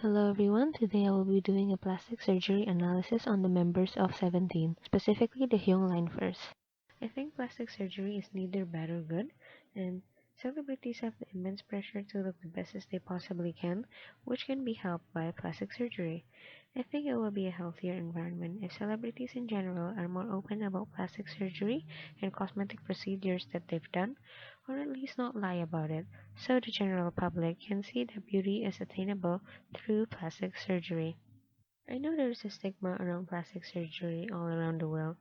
Hello everyone, today I will be doing a plastic surgery analysis on the members of 17, specifically the Hyung line first. I think plastic surgery is neither bad or good, and celebrities have the immense pressure to look the best as they possibly can, which can be helped by plastic surgery. I think it will be a healthier environment if celebrities in general are more open about plastic surgery and cosmetic procedures that they've done, or at least not lie about it, so the general public can see that beauty is attainable through plastic surgery. I know there's a stigma around plastic surgery all around the world,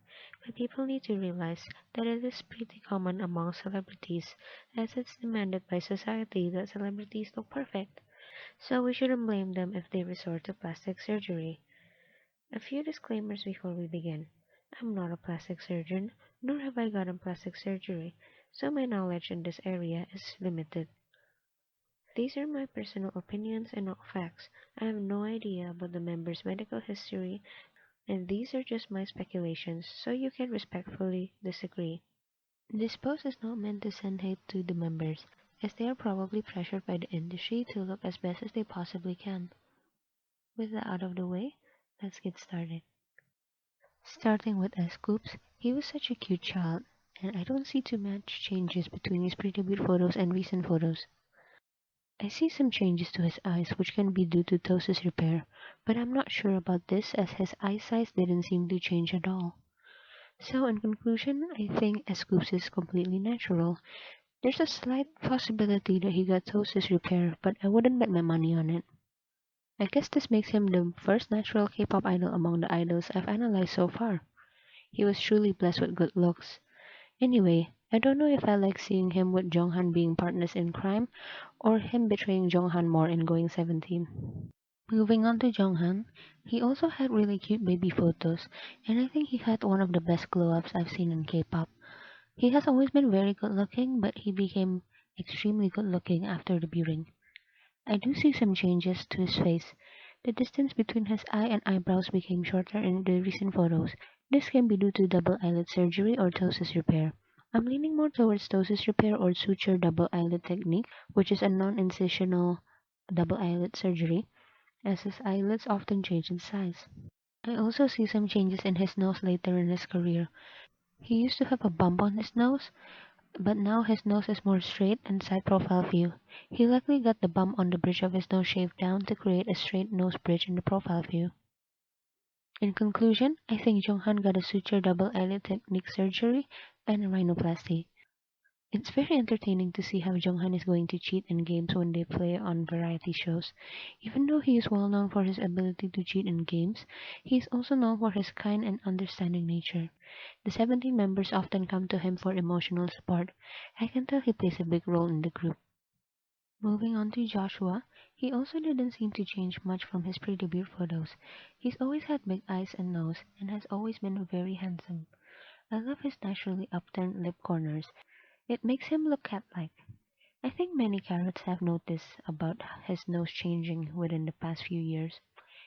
but people need to realize that it is pretty common among celebrities, as it's demanded by society that celebrities look perfect. So we shouldn't blame them if they resort to plastic surgery. A few disclaimers before we begin. I'm not a plastic surgeon, nor have I gotten plastic surgery, so my knowledge in this area is limited. These are my personal opinions and not facts. I have no idea about the member's medical history, and these are just my speculations, so you can respectfully disagree. This post is not meant to send hate to the members, as they are probably pressured by the industry to look as best as they possibly can. With that out of the way, let's get started. Starting with s.coups, he was such a cute child, and I don't see too much changes between his predebut photos and recent photos. I see some changes to his eyes which can be due to ptosis repair, but I'm not sure about this as his eye size didn't seem to change at all. So in conclusion, I think s.coups is completely natural. There's a slight possibility that he got ptosis repair, but I wouldn't bet my money on it. I guess this makes him the first natural K-pop idol among the idols I've analyzed so far. He was truly blessed with good looks. Anyway, I don't know if I like seeing him with jeonghan being partners in crime, or him betraying jeonghan more in going 17. Moving on to jeonghan, he also had really cute baby photos, and I think he had one of the best glow-ups I've seen in K-pop. He has always been very good looking, but he became extremely good looking after debuting. I do see some changes to his face. The distance between his eye and eyebrows became shorter in the recent photos. This can be due to double eyelid surgery or ptosis repair. I'm leaning more towards ptosis repair or suture double eyelid technique, which is a non-incisional double eyelid surgery, as his eyelids often change in size. I also see some changes in his nose later in his career. He used to have a bump on his nose, but now his nose is more straight and side profile view. He likely got the bump on the bridge of his nose shaved down to create a straight nose bridge in the profile view. In conclusion, I think Jonghan got a suture double eyelid technique surgery and a rhinoplasty. It's very entertaining to see how Jonghan is going to cheat in games when they play on variety shows. Even though he is well known for his ability to cheat in games, he is also known for his kind and understanding nature. The 17 members often come to him for emotional support. I can tell he plays a big role in the group. Moving on to Joshua, he also didn't seem to change much from his pre-debut photos. He's always had big eyes and nose, and has always been very handsome. I love his naturally upturned lip corners. It makes him look cat-like. I think many carrots have noticed about his nose changing within the past few years.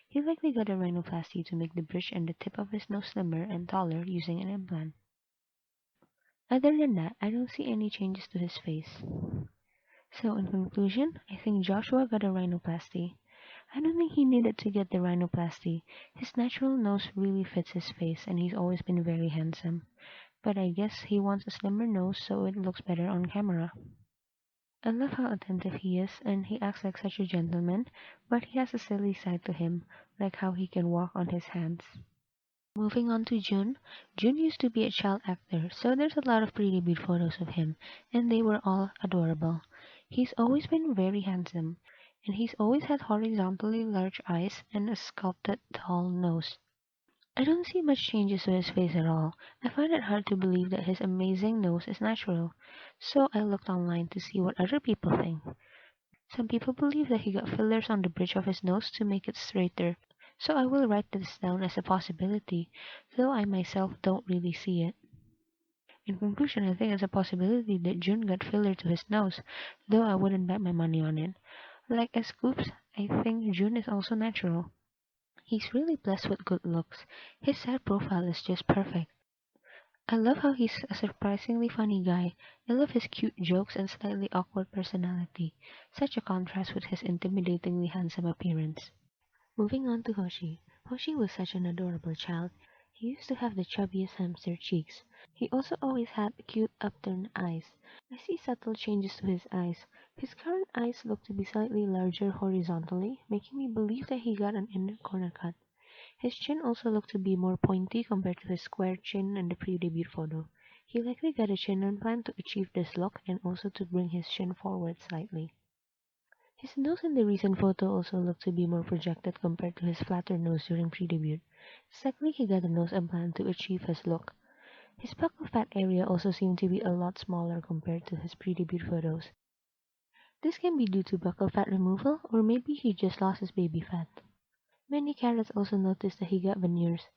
He likely got a rhinoplasty to make the bridge and the tip of his nose slimmer and taller using an implant. Other than that, I don't see any changes to his face. So in conclusion, I think Joshua got a rhinoplasty. I don't think he needed to get the rhinoplasty. His natural nose really fits his face and he's always been very handsome. But I guess he wants a slimmer nose so it looks better on camera. I love how attentive he is and he acts like such a gentleman, but he has a silly side to him, like how he can walk on his hands. Moving on to Jun. Jun used to be a child actor, so there's a lot of pretty big photos of him, and they were all adorable. He's always been very handsome, and he's always had horizontally large eyes and a sculpted tall nose. I don't see much changes to his face at all. I find it hard to believe that his amazing nose is natural, so I looked online to see what other people think. Some people believe that he got fillers on the bridge of his nose to make it straighter, so I will write this down as a possibility, though I myself don't really see it. In conclusion, I think it's a possibility that Jun got filler to his nose, though I wouldn't bet my money on it. Like as Scoops, I think Jun is also natural. He's really blessed with good looks. His side profile is just perfect. I love how he's a surprisingly funny guy. I love his cute jokes and slightly awkward personality. Such a contrast with his intimidatingly handsome appearance. Moving on to Hoshi. Hoshi was such an adorable child. He used to have the chubbiest hamster cheeks. He also always had cute upturned eyes. I see subtle changes to his eyes. His current eyes look to be slightly larger horizontally, making me believe that he got an inner corner cut. His chin also looked to be more pointy compared to his square chin in the pre-debut photo. He likely got a chin implant to achieve this look and also to bring his chin forward slightly. His nose in the recent photo also looked to be more projected compared to his flatter nose during pre-debut. It's likely he got a nose implant to achieve his look. His buccal fat area also seemed to be a lot smaller compared to his pre-debut photos. This can be due to buccal fat removal, or maybe he just lost his baby fat. Many carrots also noticed that he got veneers.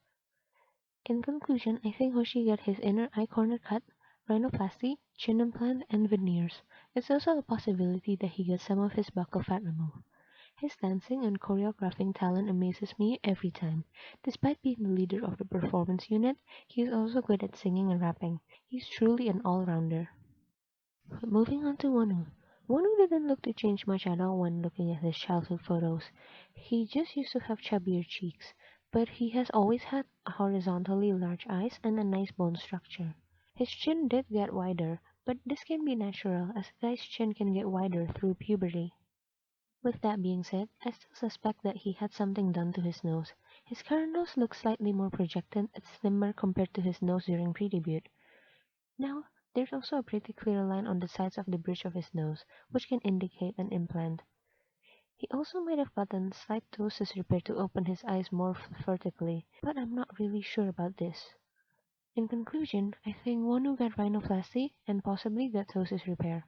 In conclusion, I think Hoshi got his inner eye corner cut, rhinoplasty, chin implant, and veneers. It's also a possibility that he got some of his buccal fat removed. His dancing and choreographing talent amazes me every time. Despite being the leader of the performance unit, he is also good at singing and rapping. He's truly an all-rounder. Moving on to Wonwoo. Wonwoo didn't look to change much at all when looking at his childhood photos. He just used to have chubbier cheeks, but he has always had horizontally large eyes and a nice bone structure. His chin did get wider, but this can be natural as a guy's chin can get wider through puberty. With that being said, I still suspect that he had something done to his nose. His current nose looks slightly more projected and slimmer compared to his nose during pre-debut. Now, there's also a pretty clear line on the sides of the bridge of his nose, which can indicate an implant. He also might have gotten slight ptosis repair to open his eyes more vertically, but I'm not really sure about this. In conclusion, I think Wonu got rhinoplasty and possibly got ptosis repair.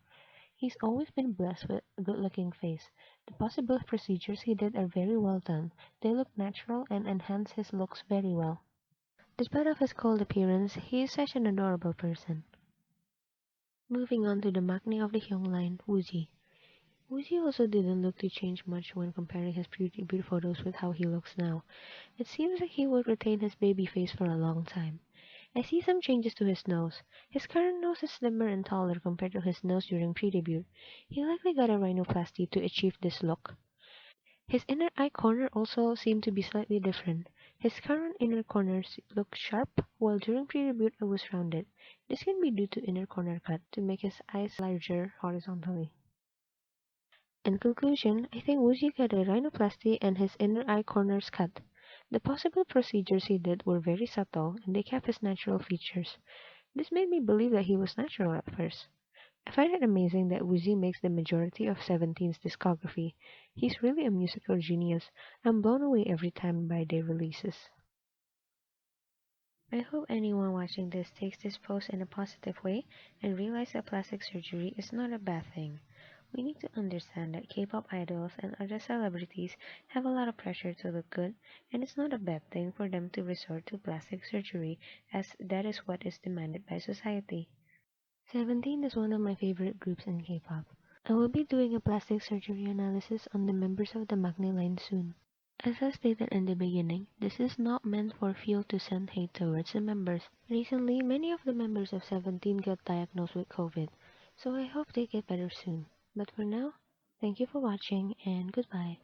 He's always been blessed with a good-looking face. The possible procedures he did are very well done. They look natural and enhance his looks very well. Despite of his cold appearance, he is such an adorable person. Moving on to the Maknae of the Hyung line, woozi. Woozi also didn't look to change much when comparing his pre-debut photos with how he looks now. It seems like he would retain his baby face for a long time. I see some changes to his nose. His current nose is slimmer and taller compared to his nose during pre-debut. He likely got a rhinoplasty to achieve this look. His inner eye corner also seemed to be slightly different. His current inner corners look sharp, while during pre-debut it was rounded. This can be due to inner corner cut to make his eyes larger horizontally. In conclusion, I think Woozi got a rhinoplasty and his inner eye corners cut. The possible procedures he did were very subtle, and they kept his natural features. This made me believe that he was natural at first. I find it amazing that Woozi makes the majority of Seventeen's discography. He's really a musical genius. I'm blown away every time by their releases. I hope anyone watching this takes this post in a positive way and realize that plastic surgery is not a bad thing. We need to understand that K-pop idols and other celebrities have a lot of pressure to look good, and it's not a bad thing for them to resort to plastic surgery as that is what is demanded by society. Seventeen is one of my favorite groups in K-pop. I will be doing a plastic surgery analysis on the members of the Magni line soon. As I stated in the beginning, this is not meant for fuel to send hate towards the members. Recently, many of the members of Seventeen got diagnosed with COVID, so I hope they get better soon. But for now, thank you for watching and goodbye.